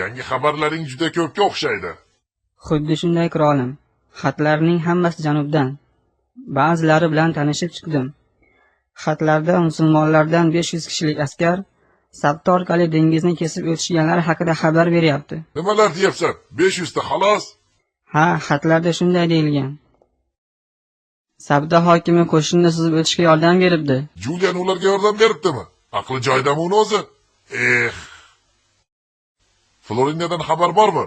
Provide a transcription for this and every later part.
Yangi xabarlaring juda ko'pga o'xshaydi. Xuddi shunday qirolim. Xatlarning hammasi janubdan. Ba'zilari bilan tanishib chiqdim. Xatlarda musulmonlardan 500 kishilik askar Sabti orqali dengizni kesib o'tishganlari haqida xabar beryapti. Nimalar deyapsan? 500 ta xolos? Ha, xatlarda shunday deyilgan. Sabda hokimi qo'shinni suzib o'tishga yordam beribdi. Julian ularga yordam beribdimi? Aqli joyidami uni o'zi? Florindadan xabar bormi?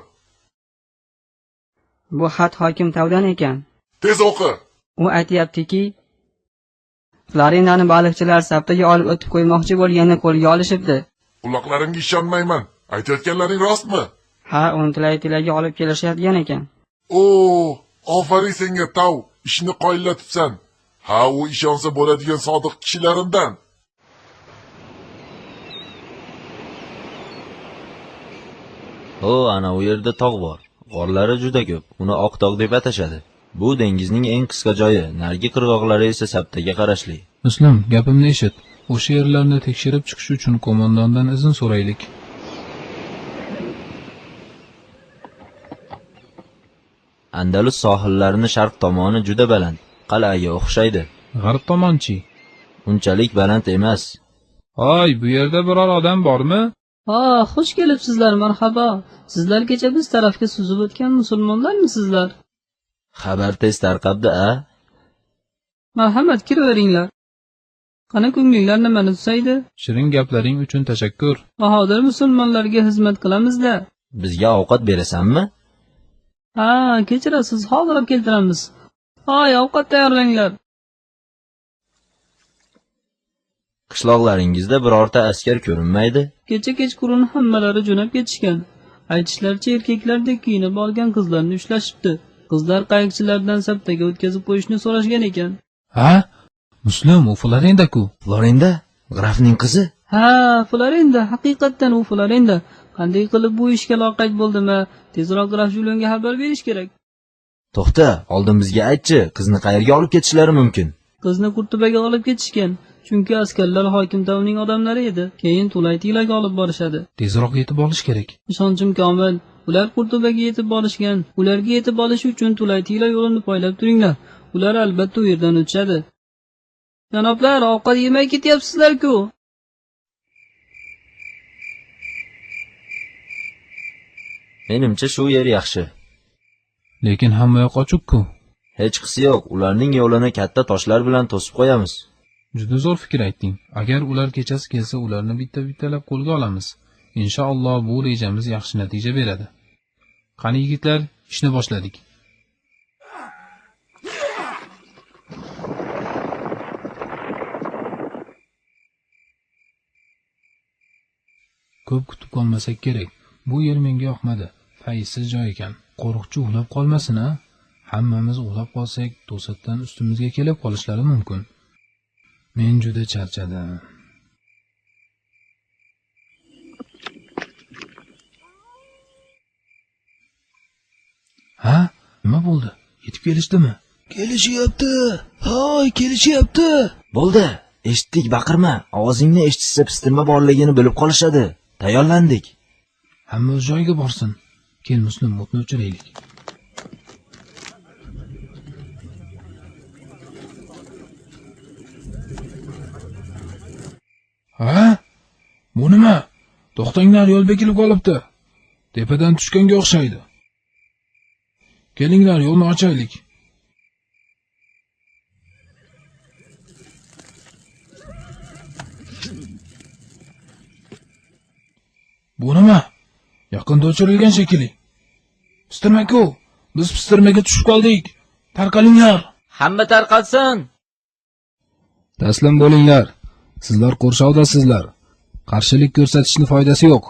Bu xat hokim Tavdan ekan. Tez o'qi. U aytayaptiki, Florindani baliqchilar Sabtaga olib o'tib qo'ymoqchi bo'lganini qo'lga olishibdi. Quloqlarimga ishonmayman. Aytayotganlaring rostmi? Ha, uni tilay-tilayga olib kelishayotgan ekan. Ofarin senga Tav, ishni qoyillatibsan. Ha, u ishonsa bo'ladigan sodiq kishilarimdan. Ana u yerda tog' bor. G'orlari juda ko'p. Uni Oq tog' deb atashadi. Bu dengizning eng qisqa joyi, narigi qirg'oqlari esa Sabtaga qarashli. Muslim, gapimni eshit. O'sha yerlarni tekshirib chiqish uchun qo'mondondan izn so'raylik. Andalus sohillarining sharq tomoni juda baland, qal'aga o'xshaydi. G'arb tomonchi? Unchalik baland emas. Hoy, bu yerda biror odam bormi? Xush kelibsizlar, marhaba. Sizlar kecha biz tarafga suzib o'tgan musulmonlarmisizlar? Xabar tez tarqabdi-a? Marhamat, kiraveringlar. Qani ko'nglinglar nimani tusaydi? Shirin gaplaring uchun tashakkur. Bahodir musulmonlarga xizmat qilamiz-da. Bizga ovqat berasanmi? Kechirasiz, hozir olib keltiramiz. Ovqat tayyorlanglar. Qishloqlaringizda birorta askar ko'rinmaydi? Kecha kechqurun hammalari jo'nab ketishgan. Aytishlaricha erkaklardek kiyinib olgan qizlarni ushlashibdi. Qizlar qayiqchilardan Sabtaga o'tkazib qo'yishni so'rashgan ekan. Ha? Muslim, u Florinda-ku. Florinda? Grafning qizi? Florinda, haqiqatdan u Florinda. Qanday qilib bu ishga loqayd bo'ldimi? Tezroq graf Julianga xabar berish kerak. To'xta, oldin bizga aytchi, qizni qayerga olib ketishlari mumkin? Qizni Qurtubaga olib ketishgan. Chunki askarlar hokim Tavning odamlari edi. Keyin Tulaytilaga olib borishadi. Tezroq yetib olish kerak. Ishonchim komil. Ular Qurtubaga yetib borishgan. Ularga yetib olish uchun Tulaytila yo'lini poylab turinglar. Ular albatta u yerdan o'tishadi. Janoblar, ovqat yemay ketyapsizlar-ku. Menimcha shu yer yaxshi. Lekin hamma yoq ochiq-ku. Hech qisi yo'q. Ularning yo'lini katta toshlar bilan to'sib qo'yamiz. Juda zo'r fikr aytding. Agar ular kechasi kelsa, ularni bitta-bittalab qo'lga olamiz. Inshaalloh bu rejamiz yaxshi natija beradi. Qani yigitlar, ishni boshladik. Ko'p kutib qolmasak kerak. Bu yer menga yoqmadi. Fayzsiz joy ekan. Qo'riqchi uxlab qolmasin-a? Hammamiz uxlab qolsak, to'satdan ustimizga kelib qolishlari mumkin. Men juda charchadim. Ha? Nima bo'ldi? Yetib kelishdimi? Kelishyapti. Kelishyapti. Bo'ldi. Eshitdik, baqirma. Ovozingni eshitsa pistirma borligini bilib qolishadi. Tayyorlandik. Hamma o'z joyiga borsin. Kel Muslim, o'tni o'chiraylik. Ha? Bu nima? To'xtanglar, yo'l bekilib qolibdi. Tepadan tushganga o'xshaydi. Kelinglar, yo'lni ochaylik. Bu nima? Yaqinda o'chirilgan shekilli. Pistirma-ku. Biz pistirmaga tushib qoldik. Tarqalinglar. Hamma tarqalsin. Taslim bo'linglar. Sizlar qo'rshovdasizlar. Qarshilik ko'rsatishning foydasi yo'q.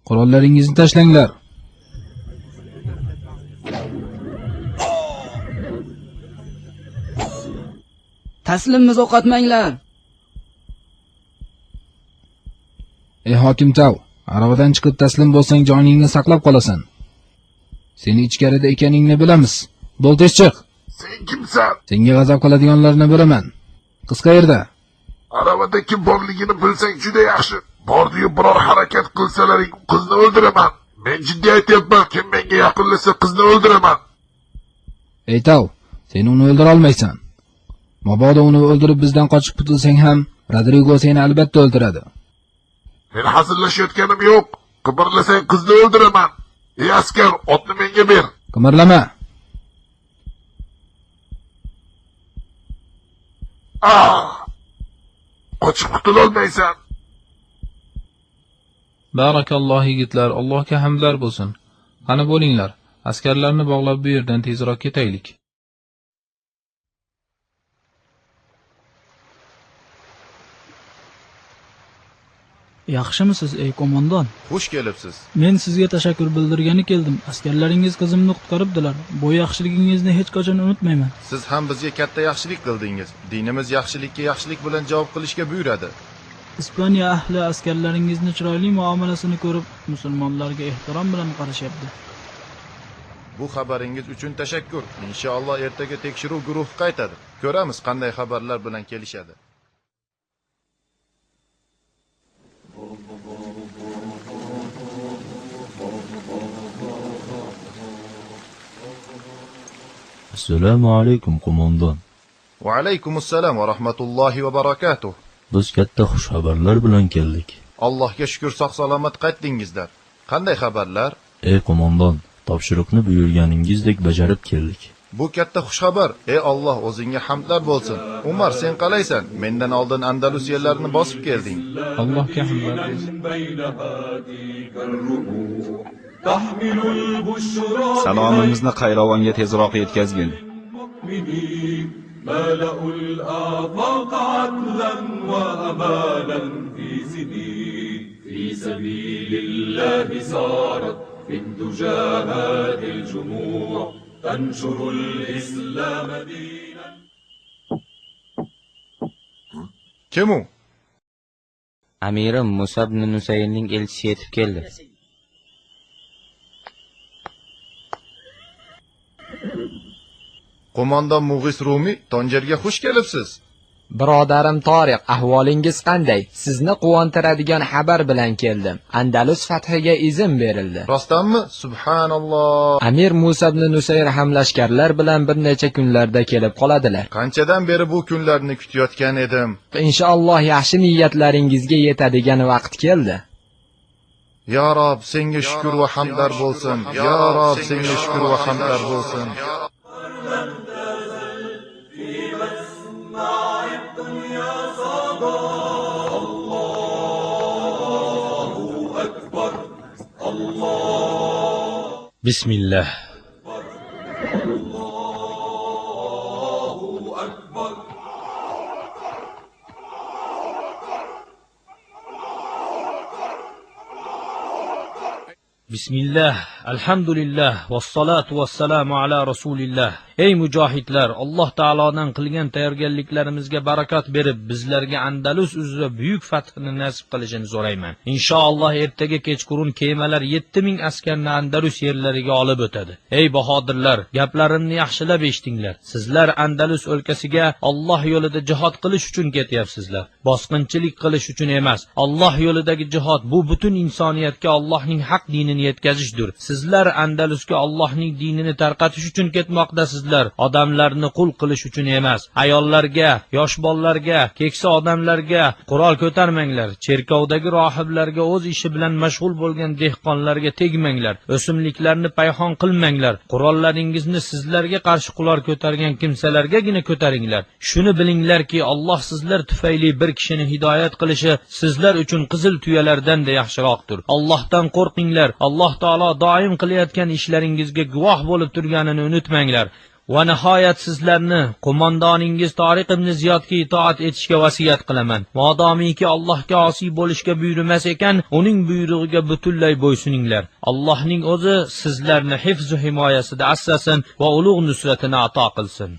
Qurollaringizni tashlanglar. Taslimmiz, o'qotmanglar. Ey hokim Tav, aravadan chiqib taslim bo'lsang joningni saqlab qolasan. Seni ichkarida ekaningni bilamiz. Bo'l tez chiq. Sen kimsan? Senga g'azab qiladiganlarni bilaman. Qiz qayerda? Aravada kim borligini bilsang juda yaxshi. Bordiyu biror harakat qilsalaring qizni o'ldiraman. Men jiddiy aytyapman, kim menga yaqinlashsa qizni o'ldiraman. Ey tov, sen uni o'ldira olmaysan. Mabodo uni o'ldirib bizdan qochib qutulsang ham, Rodrigo seni albatta o'ldiradi. Men hazillashayotganim yo'q. Qimirlasang qizni o'ldiraman. Ey askar, otni menga ber. Qimirlama. Qochib qutulolmaysan. Barakalloh yigitlar, Allohga hamdlar bo'lsin. Qani bo'linglar, askarlarni bog'lab bu yerdan tezroq ketaylik. Yaxshimisiz ey qo'mondon? Xush kelibsiz. Men sizga tashakkur bildirgani keldim. Askarlaringiz qizimni qutqaribdilar. Bu yaxshiligingizni hech qachon unutmayman. Siz ham bizga katta yaxshilik qildingiz. Dinimiz yaxshilikka yaxshilik bilan javob qilishga buyuradi. Ispaniya ahli askarlaringizni chiroyli muomalasini ko'rib, musulmonlarga ehtirom bilan qarashyapti. Bu xabaringiz uchun tashakkur. Inshaalloh ertaga tekshiruv guruhi qaytadi. Ko'ramiz qanday xabarlar bilan kelishadi. Assalomu alaykum qo'mondon. Va alaykumussalom va rahmatullohi va barakatuh. Biz katta xushxabarlar bilan keldik. Allohga shukr sog' salomat qaytdingizlar. Qanday xabarlar? Ey qo'mondon, topshiriqni buyurganingizdek bajarib keldik. Bu katta xushxabar. Ey Alloh, o'zingga hamdlar bo'lsin. Umar, sen qalaysan? Mendan oldin Andalus yerlarini bosib kelding. Allohga hamdlar bo'lsin. Salomimizni Qayrovonga tezroq yetkazgin. Kim u? Amirim Musa ibn Nusaynning elchisi yetib keldi. Qo'mondon Mug'is Rumi, Tonjerga xush kelibsiz. Birodarim Toriq, ahvolingiz qanday? Sizni quvontiradigan xabar bilan keldim. Andalus fathiga izn berildi. Rostdanmi? Subhanalloh. Amir Musa ibn Nusayr hamlashkarlar bilan bir necha kunlarda kelib qoladilar. Qanchadan beri bu kunlarni kutayotgan edim. Inshaalloh yaxshi niyatlaringizga yetadigan vaqt keldi. Ya Rob, senga shukr va hamdlar bo'lsin. Ya Rob, senga shukr va hamdlar bo'lsin. Bismillah. Bismillah, alhamdulillah, vassalatu vassalamu ala rasulillah. Ey mujohidlar, Alloh taolodan qilgan tayyorgarliklarimizga barakat berib, bizlarga Andalus uzra buyuk fathni nasib qilishini so'rayman. Inshaalloh ertaga kechqurun kemalar 7000 askarni Andalus yerlariga olib o'tadi. Ey bahodirlar, gaplarimni yaxshilab eshitinglar. Sizlar Andalus o'lkasiga Alloh yo'lida jihad qilish uchun ketyapsizlar. Bosqinchilik qilish uchun emas. Alloh yo'lidagi jihad bu butun insoniyatga Allohning haq dinini yetkazishdir. Sizlar Andalusga Allohning dinini tarqatish uchun ketmoqdasizlar. Odamlarni qul qilish uchun emas. Ayollarga, yosh bolalarga, keksa odamlarga qurol ko'tarmanglar. Cherkovdagi rohiblarga, o'z ishi bilan mashg'ul bo'lgan dehqonlarga tegmanglar. O'simliklarni payhon qilmanglar. Qurollaringizni sizlarga qarshi qurol ko'targan kimsalargagina ko'taringlar. Shuni bilinglarki, Alloh sizlar tufayli bir kishini hidoyat qilishi sizlar uchun qizil tuyalardan-da yaxshiroqdir. Allohdan qo'rqinglar. Alloh taolo doim qilayotgan ishlaringizga guvoh bo'lib turganini unutmanglar. Va nihoyat sizlarni qo'mondoningiz Toriq ibn Ziyodga itoat etishga vasiyat qilaman. Modomiki Allohga osiy bo'lishga buyurmas ekan, uning buyrug'iga butunlay bo'ysuninglar. Allohning o'zi sizlarni hifz va himoyasida asrasin va ulug' nusratini ato qilsin.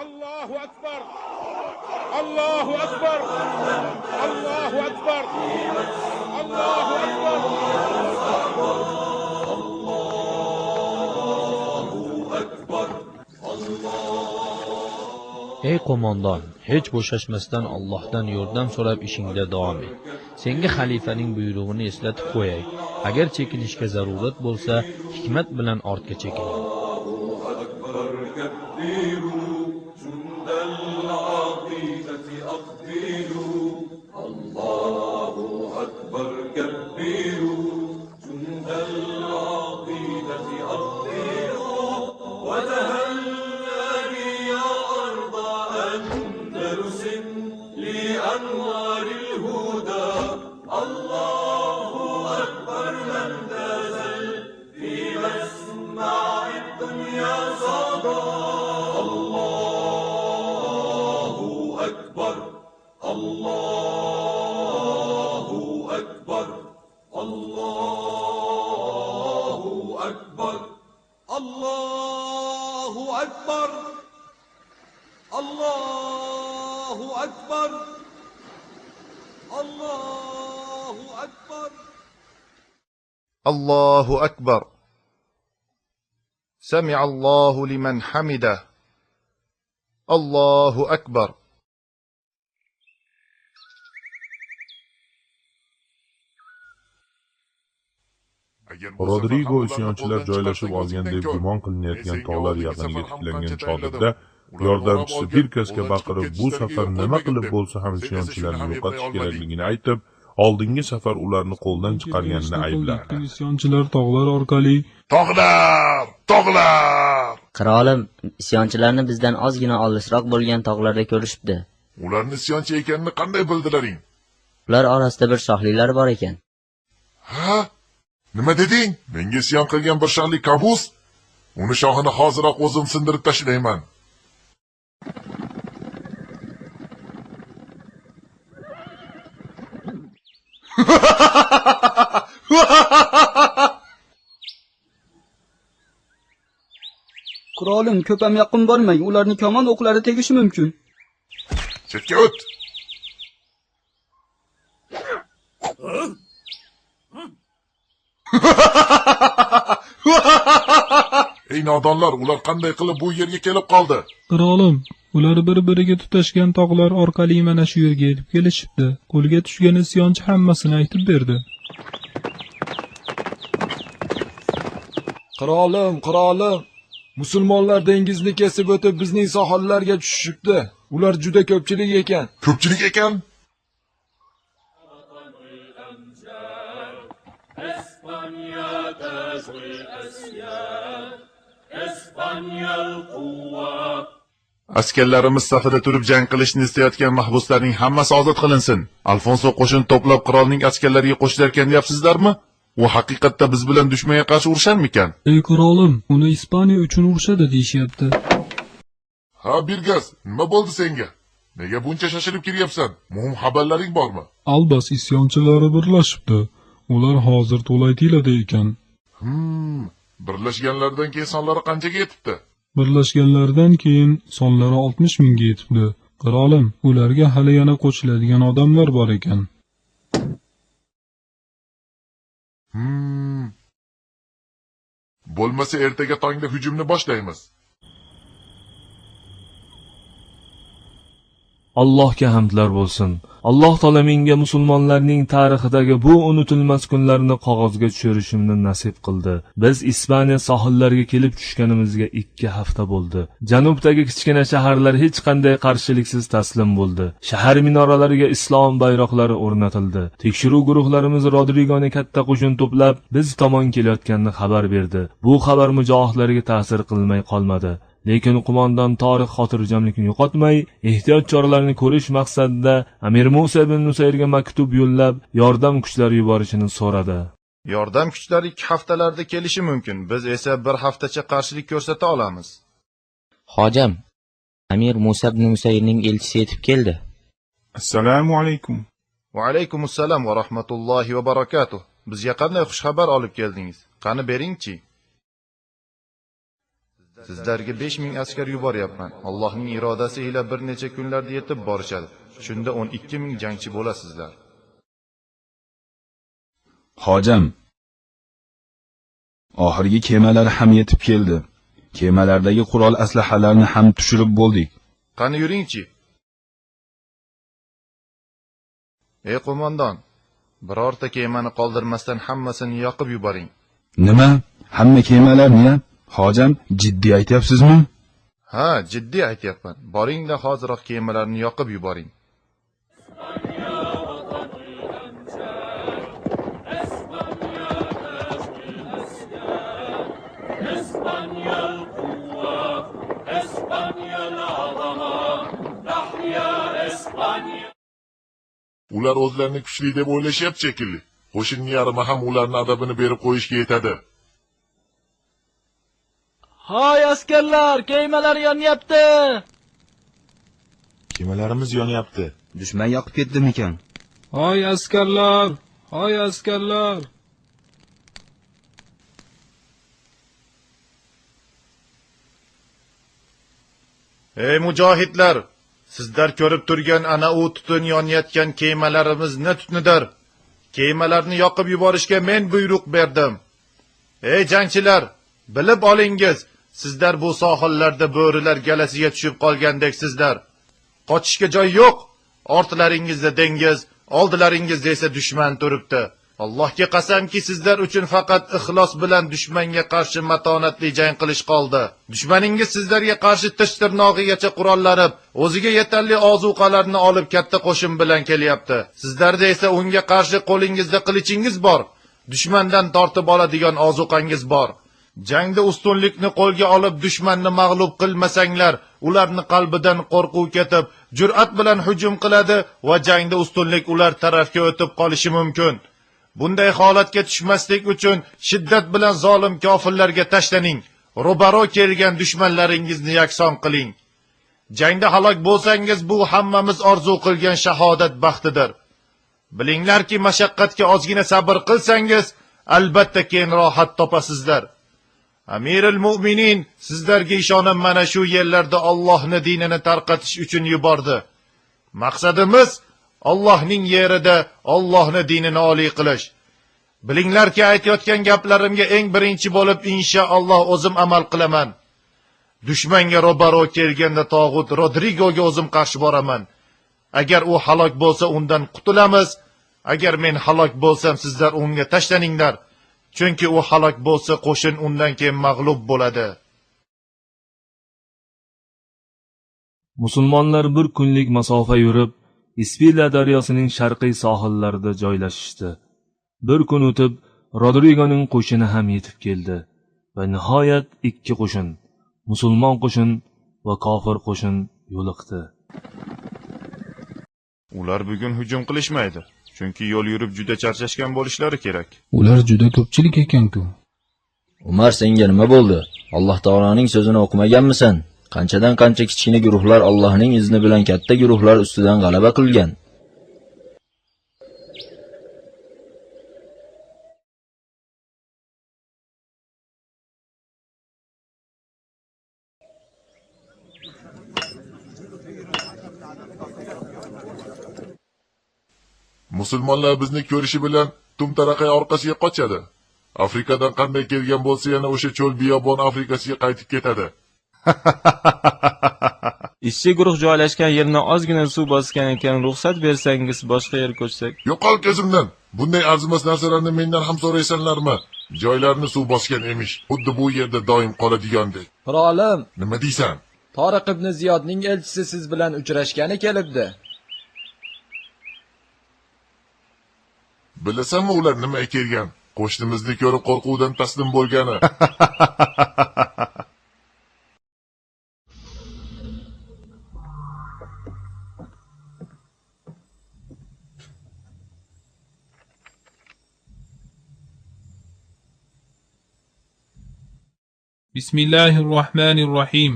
Allohu akbar. Allohu akbar. Allohu akbar. Allohu akbar. Ey qo'mondon, hech bo'shashmasdan Allohdan yordam so'rab ishingda davom et. Senga xalifaning buyrug'ini eslatib qo'yay. Agar chekinishga zarurat bo'lsa, hikmat bilan ortga chekiling. Allohu akbar. Sami'allohu liman hamidah. Allohu akbar. Rodrigo isyonchilar joylashib olgan deb gumon qilinayotgan tog'lar yaqiniga tiklangan chodirda yordamchisi Birkasga baqirib, bu safar nima qilib bo'lsa ham isyonchilarni yo'qotish kerakligini aytib, oldingi safar ularni qo'ldan chiqarganini ayblardi. Isyonchilar tog'lar orqali Tog'lar! Qirolim, isyonchilarni bizdan ozgina olisroq bo'lgan tog'larda ko'rishibdi. Ularni isyonchi ekanini qanday bildilaring? Ular orasida bir shohlilar bor ekan. Ha? Nima deding? Menga isyon qilgan bir shohli kabus? Uni shohini hoziroq o'zim sindirib tashlayman. Qirolim, ko'p ham yaqin bormang, ularning kamon o'qlari tegishi mumkin. Chetga o't. Ey nodonlar, ular qanday qilib bu yerga kelib qoldi? Qirolim, ular bir-biriga tutashgan tog'lar orqali mana shu yerga yetib kelishibdi. Qo'lga tushgan isyonchi hammasini aytib berdi. Qirolim, musulmonlar dengizni kesib o'tib bizning sohillarga tushishibdi. Ular juda ko'pchilik ekan. Ko'pchilik ekan? Askarlarimiz safida turib jang qilishni istayotgan mahbuslarning hammasi ozod qilinsin. Alfonso qo'shin to'plab qirolning askarlariga qo'shilarkan deyapsizlarmi? U haqiqatda biz bilan dushmanga qarshi urusharmikan? Ey qirolim, uni Ispaniya uchun urushadi deyishyapti. Ha, Birgas, nima bo'ldi senga? Nega buncha shoshilib kelyapsan? Muhim xabarlaring bormi? Albas isyonchilari birlashibdi. Ular hozir To'laytilada ekan. Birlashganlardan keyin sonlari qanchaga yetibdi? Birlashganlardan keyin sonlari 60 mingga yetibdi. Qirolim, ularga hali yana qo'shiladigan odamlar bor ekan. Bo'lmasa ertaga tongda hujumni boshlaymiz. Allohga hamdlar bo'lsin. Alloh taolo menga musulmonlarning tarixidagi bu unutilmas kunlarni qog'ozga tushirishimni nasib qildi. Biz Ispaniya sohillariga kelib tushganimizga 2 hafta bo'ldi. Janubdagi kichkina shaharlar hech qanday qarshiliksiz taslim bo'ldi. Shahar minoralariga islom bayroqlari o'rnatildi. Tekshiruv guruhlarimiz Rodrigoni katta qo'shin to'plab biz tomon kelayotganini xabar berdi. Bu xabar mujohidlarga ta'sir qilmay qolmadi. Lekin qo'mondon Toriq xotirjamlikni yo'qotmay, ehtiyot choralarini ko'rish maqsadida Amir Musa ibn Nusayrga maktub yo'llab, yordam kuchlari yuborishini so'radi. Yordam kuchlari 2 haftalarda kelishi mumkin. Biz esa 1 haftacha qarshilik ko'rsata olamiz. Hojam, Amir Musa ibn Nusayrning elchisi yetib keldi. Assalomu alaykum. Va alaykum assalom va rahmatullohi va barakatuh. Bizga qanday xush xabar olib keldingiz? Qani beringchi. Sizlarga 5000 askar yuboryapman. Allohning irodasi ila bir necha kunlarda yetib borishadi. Shunda 12000 jangchi bo'lasizlar. Hojam, oxirgi kemalar ham yetib keldi. Kemalardagi qurol aslahalarni ham tushirib bo'ldik. Qani yuringchi. Ey qo'mondon, birorta kemani qoldirmasdan hammasini yoqib yuboring. Nima? Hamma kemalarni? Hojam, jiddiy aytyapsizmi? Ha, jiddiy aytyapman. Boringda hoziroq kemalarni yoqib yuboring. Ular o'zlarini kuchli deb o'ylashyapti shekilli. Qo'shinning yarmi ham ularni adabini berib qo'yishga yetadi. Hoy askarlar, kemalar yonyapti. Kemalarimiz yonyapti. Dushman yoqib ketdimikan? Hoy askarlar, hoy askarlar. Ey mujohidlar, sizlar ko'rib turgan ana u tutun yonayotgan kemalarimizni tutnidir. Kemalarni yoqib yuborishga men buyruq berdim. Ey jangchilar, bilib olingiz, sizlar bu sohillarda bo'rilar galasiga tushib qolgandeksizlar. Qochishga joy yo'q. Ortlaringizda dengiz, oldilaringizda esa dushman turibdi. Allohga qasamki, sizlar uchun faqat ixlos bilan dushmanga qarshi matonatli jang qilish qoldi. Dushmaningiz sizlarga qarshi tish tirnog'igacha qurollanib, o'ziga yetarli ozuqalarni olib katta qo'shin bilan kelyapti. Sizlarda esa unga qarshi qo'lingizda qilichingiz bor. Dushmandan tortib oladigan ozuqangiz bor. Jangda ustunlikni qo'lga olib dushmanni mag'lub qilmasanglar, ularni qalbidan qo'rquv ketib, jur'at bilan hujum qiladi va jangda ustunlik ular tarafga o'tib qolishi mumkin. Bunday holatga tushmaslik uchun shiddat bilan zolim kofirlarga tashlaning. Ro'baro kelgan dushmanlaringizni yakson qiling. Jangda halok bo'lsangiz, bu hammamiz orzu qilgan shahodat baxtidir. Bilinglarki, mashaqqatga ozgina sabr qilsangiz, albatta keyin rohat topasizlar. Amirul Mu'minin sizlarga ishonib mana shu yerlarda Allohning dinini tarqatish uchun yubordi. Maqsadimiz Allohning yerida Allohning dinini oliy qilish. Bilinglarki, aytayotgan gaplarimga eng birinchi bo'lib inshaalloh o'zim amal qilaman. Dushmanga ro'baro kelganda tog'ut Rodrigoga o'zim qarshi boraman. Agar u halok bo'lsa, undan qutulamiz. Agar men halok bo'lsam, sizlar unga tashlaninglar. Chunki u halok bo'lsa, qo'shin undan keyin mag'lub bo'ladi. Musulmonlar bir kunlik masofa yurib, Ispila daryosining sharqiy sohillarida joylashishdi. Bir kun o'tib, Rodrigoning qo'shini ham yetib keldi va nihoyat ikki qo'shin, musulmon qo'shin va kofir qo'shin yo'liqdi. Ular bugun hujum qilishmaydi. Chunki yo'l yurib juda charchashgan bo'lishlari kerak. Ular juda ko'pchilik ekan-ku. Umar, senga nima bo'ldi? Alloh taoloning so'zini o'qimaganmisan? Qanchadan qancha kichkina guruhlar Allohning izni bilan katta guruhlar ustidan g'alaba qilgan. Musulmonlar bizni ko'rishi bilan tumtaraqay orqasiga qochadi. Afrikadan qanday kelgan bo'lsa, yana o'sha cho'l biyobon Afrikasiga qaytib ketadi. Ishchi guruh joylashgan yerni ozgina suv bosgan ekan, ruxsat bersangiz boshqa yer ko'chsak. Yo'qol ko'zimdan. Bunday arzimas narsalarni mendan ham so'raysanlarmi? Joylarni suv bosgan emish. Xuddi bu yerda doim qoladigandek. Qirolim, Nima deysan? Toriq ibn Ziyodning elchisi siz bilan uchrashgani kelibdi. Bilasanmi ular nima kelgan? Qo'shnimizni ko'rib qo'rquvdan taslim bo'lgani. Bismillahirrohmanirrohim.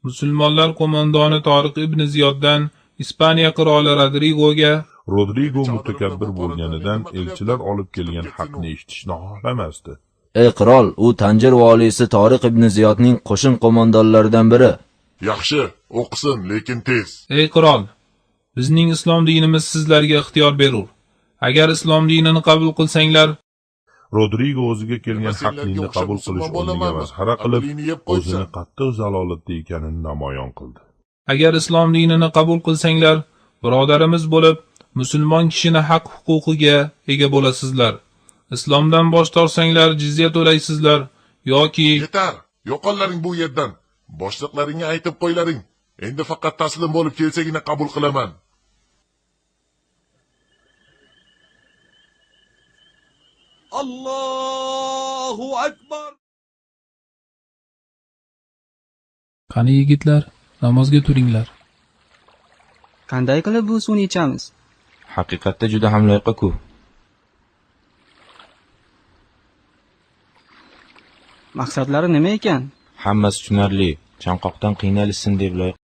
Musulmonlar qo'mondoni Toriq ibn Ziyoddan Ispaniya qiroli Rodrigoga Rodrigo mutakabbir bo'lganidan elchilar olib kelgan haqni eshitishni xohlamasdi. Ey qirol, u Tanjir valisi Toriq ibn Ziyodning qo'shin qo'mondonlaridan biri. Yaxshi, o'qisin, lekin tez. Ey qirol, bizning islom dinimiz sizlarga ixtiyor berur. Agar islom dinini qabul qilsanglar, Rodrigo o'ziga kelgan haqni qabul qilish o'rniga masxara qilib, o'zini qattiq zalolatda ekanini namoyon qildi. Agar islom dinini qabul qilsanglar, birodarimiz bo'lib, musulmon kishini haq huquqiga ega bo'lasizlar. Islomdan bosh tortsanglar jizya to'laysizlar yoki Yetar, yo'qollaring bu yerdan. Boshliqlaringga aytib qo'ylaring. Endi faqat taslim bo'lib kelsagina qabul qilaman. Allohu akbar. qani yigitlar, namozga turinglar. Qanday qilib bu suvni ichamiz? Haqiqatda juda ham loyiqa-ku. Maqsadlari nima ekan? Hammasi tushunarli. Chanqoqdan qiynalishsin deb loyiqa